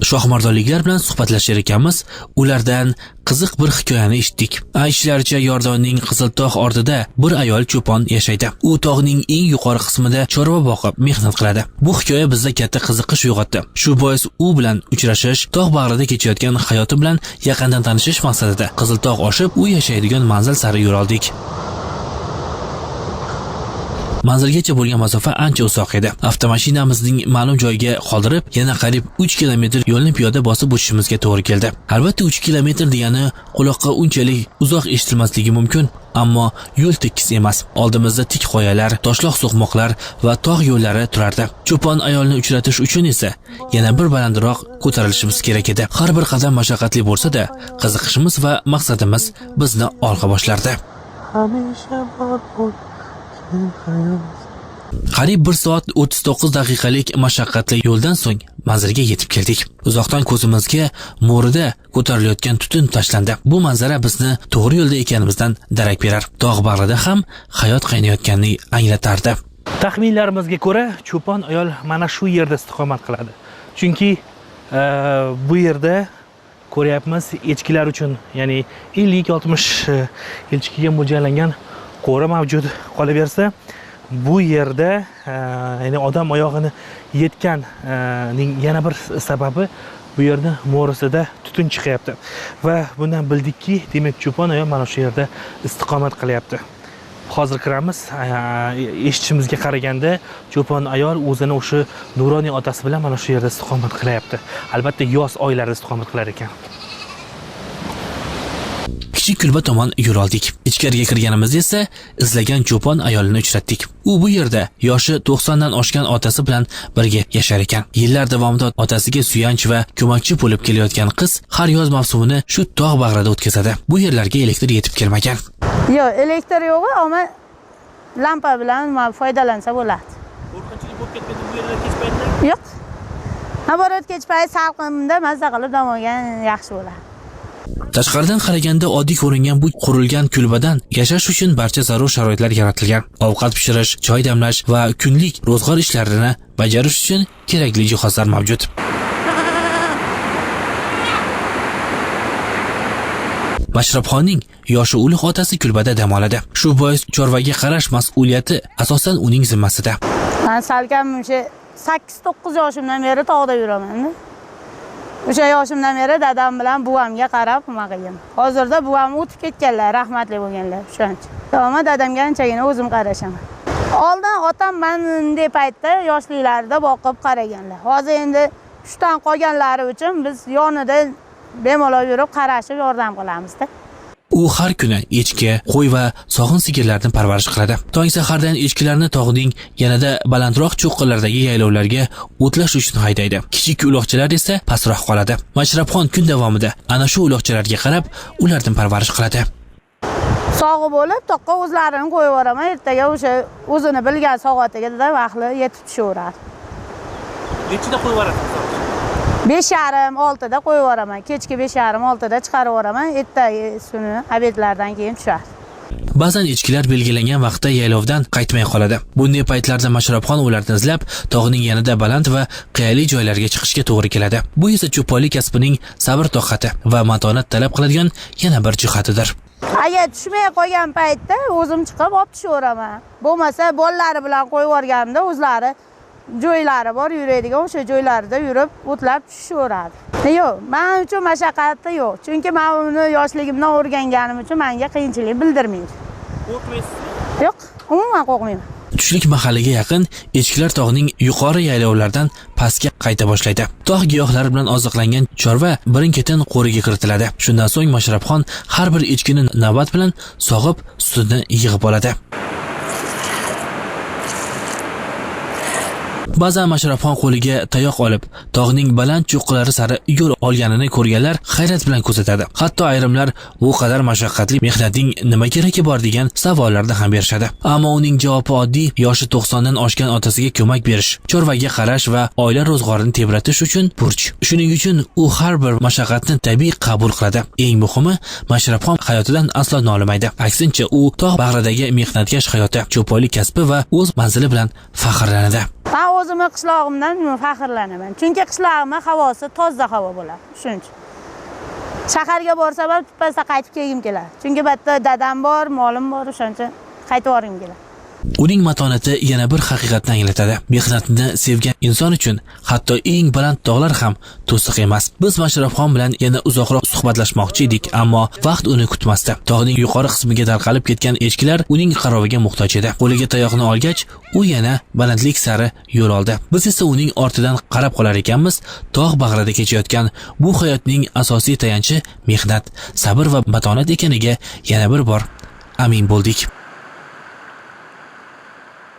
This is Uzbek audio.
shohmardonliklar bilan suhbatlashar ekanmiz, ulardan qiziq bir hikoyani eshitdik. Aytishlaricha, Yordonning Qiziltog' ordida bir ayol cho'pon yashaydi. U tog'ning eng yuqori qismida chorva boqib mehnat qiladi. Bu hikoya bizda katta qiziqish uyg'otdi. Shu bois u bilan uchrashish, tog' bag'rida kechayotgan hayoti bilan yaqindan tanishish maqsadida Qiziltog' oshib, u yashaydigan manzil sari yo'l oldik. Manzilgacha bo'lgan masofa ancha uzoq edi. Avtomashinamizning ma'lum joyiga qoldirib, yana qariyb 3 kilometr yo'lni piyoda bosib o'tishimizga to'g'ri keldi. Albatta 3 kilometr degani quloqqa unchalik uzoq eshitilmasligi mumkin, ammo yo'l tekis emas. Oldimizda tik qoyalar, toshloq so'qmoqlar va tog' yo'llari turardi. Cho'pon ayolni uchratish uchun esa yana bir balandroq ko'tarilishimiz kerak edi. Har bir qadam mashaqqatli bo'lsa-da, qiziqishimiz va maqsadimiz bizni olg'a boshlardi. Qariyb 1 soat 39 daqiqalik mashaqqatli yo'ldan so'ng manzilga yetib keldik. Uzoqdan ko'zimizga mo'rida ko'tarilayotgan tutun tashlandi. Bu manzara bizni to'g'ri yo'lda ekanimizdan darak berar. Tog' bag'rida ham hayot qaynayotganini anglatardi. Taxminlarimizga ko'ra, cho'pon ayol mana shu yerda istiqomat qiladi. Chunki bu yerda ko'ryapmiz, echkilar uchun, ya'ni 50-60 echkiga mo'ljallangan qo'ra mavjud qolaversa, bu yerda ya'ni odam oyog'ini yetganning yana bir sababi bu yerda mo'risida tutun chiqyapti va bundan bildikki, demak cho'pon ayol mana shu yerda istiqomat qilyapti. Hozir kiramiz, eshitishimizga qaraganda cho'pon ayol o'zini o'sha nuroniy otasi bilan mana shu yerda istiqomat qilyapti. Albatta yoz oylarida istiqomat qilar ekan. Kichik kulba tomon yo'l oldik. Ichkariga kirganimizda esa izlagan cho'pon ayolini uchratdik. U bu yerda yoshi 90 dan oshgan otasi bilan birga yashar ekan. Yillar davomida otasiga suyanch va ko'makchi bo'lib kelayotgan qiz har yoz mavsumini shu tog' bag'rida o'tkazadi. Bu yerlarga elektr yetib kelmagan. Yo'q, elektr yo'q, ammo lampa bilan foydalansa bo'ladi. Qo'rqinchli bo'lib ketmadi bu yerlar kech paytda? Yo'q. Naborat kech payt salqinda mazza qilib dam olgan yaxshi bo'ladi. Tashqaridan qaraganda oddiy ko'ringan bu qurilgan kulbadan yashash uchun barcha zarur sharoitlar yaratilgan. Ovqat pishirish, choy damlash va kunlik ro'zg'or ishlarini bajarish uchun kerakli jihozlar mavjud. Mashrabxonning yoshi ulug' otasi kulbada dam oladi. Shu bois chorvaga qarash mas'uliyati asosan uning zimmasida. Men salkam 8-9 yoshimdan beri tog'da yuraman. O'sha yoshimdan beri dadam bilan buvamga qarab nima qilgan. Hozirda buvam o'tib ketganlar, rahmatli bo'lganlar, o'shancha. Ammo dadamga anchagina o'zim qarashaman. Oldin otam menday paytda yoshliklarida boqib qaraganlar. Hozir endi shudan qolganlari uchun biz yonida bemalol yurib qarashib yordam qilamiz-da. U har kuni echki, qo'y va sog'in sigirlarni parvarish qiladi. Tong sahardan echkilarni tog'ning yanada balandroq cho'qqalardagi yaylovlarga o'tlash uchun haydaydi. Kichik uloqchalar esa pastroq qoladi. Mashrabxon kun davomida ana shu uloqchalarga qarab, ularni parvarish qiladi. Sog'i bo'lib, toqqa o'zlarini qo'yib yuboraman, ertaga o'sha o'zini bilgan soatiga vaqtli yetib tushaveradi. Nechida qo'yib yuborasiz? 5:30-6 da qo'yib yuboraman. Kechki 5:30-6 da chiqarib yuboraman. Ertaga suni obedlardan keyin tushadi. Ba'zan echkilar belgilangan vaqtda yaylovdan qaytmay qoladi. Bunday paytlarda Mashrabxon ularni izlab, tog'ning yanada baland va qiyali joylarga chiqishga to'g'ri keladi. Bu esa cho'ponlik kasbining sabr-toqati va matonat talab qiladigan yana bir jihatidir. Agar tushmay qolgan paytda o'zim chiqib olib tushaveraman. Bo'lmasa bolalari bilan qo'yib yuborganimda o'zlari joylari bor, yuradigan o'sha joylarda yurib o'tlab tushaveradi. Yo'q, men uchun mashaqqati yo'q. Chunki men uni yoshligimdan o'rganganim uchun menga qiyinchilik bildirmaydi. Qo'rqmaysizmi? Yo'q, umuman qo'rqmayman. Tushlik mahalliga yaqin echkilar tog'ning yuqori yaylovlardan pastga qayta boshlaydi. Tog' giyohlari bilan oziqlangan chorva birin-ketin qo'riga kiritiladi. Shundan so'ng Mashrabxon har bir echkini navbat bilan sog'ib, sutini yig'ib oladi. Ba'zan Mashrabxon qo'liga tayoq olib, tog'ning baland cho'qqilari sari yo'l olganini ko'rganlar hayrat bilan kuzatadi. Hatto ayrimlar bu qadar mashaqqatli mehnatning nima keragi bor degan savollarni ham berishadi. Ammo uning javobi oddiy, yoshi 90 dan oshgan otasiga ko'mak berish, chorvaga qarash va oila ro'zg'orini tebratish uchun burch. Shuning uchun u har bir mashaqqatni tabiiy qabul qiladi. Eng muhimi, Mashrabxon hayotidan aslo nolimaydi. Aksincha, u tog' bag'ridagi mehnatkash hayoti, cho'ponlik kasbi va o'z manzili bilan faxrlanadi. Men o'zimni qishlog'imdan faxrlanaman. Chunki qishlog'imda havosi toza havo bo'ladi. Shuning uchun. Shaharga borsam ham tupasda qaytib kelgim keladi. Chunki bu yerda dadam bor, molim bor, o'shaning uchun qaytib borgim keladi. Uning matonati yana bir haqiqatni anglatadi. Mehnatini sevgan inson uchun hatto eng baland tog'lar ham to'siq emas. Biz Mashrabxon bilan yana uzoqroq suhbatlashmoqchi edik, ammo vaqt uni kutmasdi. Tog'ning yuqori qismiga tarqalib ketgan echkilar uning qaroviga muhtoj edi. Qo'liga tayoqni olgach, u yana balandlik sari yo'l oldi. Biz esa uning ortidan qarab qolar ekanmiz. Tog' bag'rida kechayotgan bu hayotning asosiy tayanchi mehnat, sabr va matonat ekaniga yana bir bor amin bo'ldik.